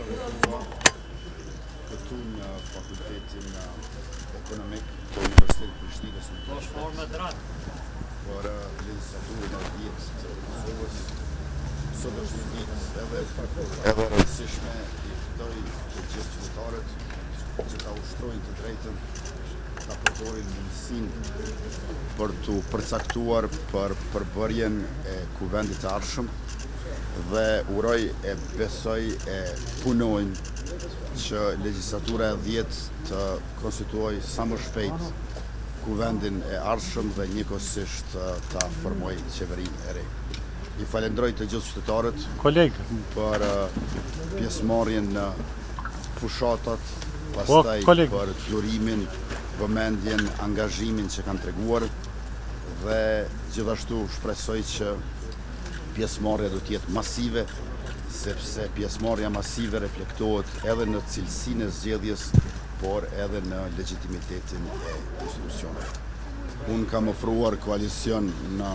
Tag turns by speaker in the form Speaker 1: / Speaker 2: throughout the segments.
Speaker 1: salvatua këtu në fakultetin ekonomik të Universitetit Prishtinës në për legjislaturën e 10 të Kosovës. Sot është një ditë edhe rëndësishme, i ftoj të gjithë qytetarët që ta ushtrojnë të drejtën, ta përdorin mundësinë për të përcaktuar për përbërjen e kuvendit të ardhshëm dhe uroj e besoj e punojnë që legjislatura e 10 të konstituoj sa më shpejt kuvendin e ardhshëm dhe njëkohësisht ta formoj qeverinë e re. I falenderoj të gjithë qytetarët për pjesëmarrjen në fushatat, pastaj për durimin, vëmendjen, angazhimin që kanë treguar dhe gjithashtu shpresoj që pjesëmarrja do të jetë masive, sepse pjesëmarrja masive reflektohet edhe në cilësinë e zgjedhjes, por edhe në legitimitetin e institucioneve. Unë kam ofruar koalicion në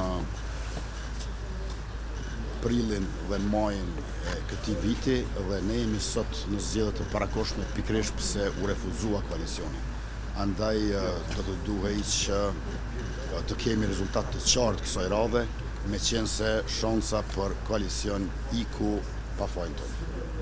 Speaker 1: prilin dhe majin e këtij viti dhe ne jemi sot në zgjedhjet e parakohshme pikërisht pse u refuzua koalicioni. Andaj do të duhej që të kemi rezultat të qartë kësaj radhe, meqense shansa për koalicion iku pa fajin tonë.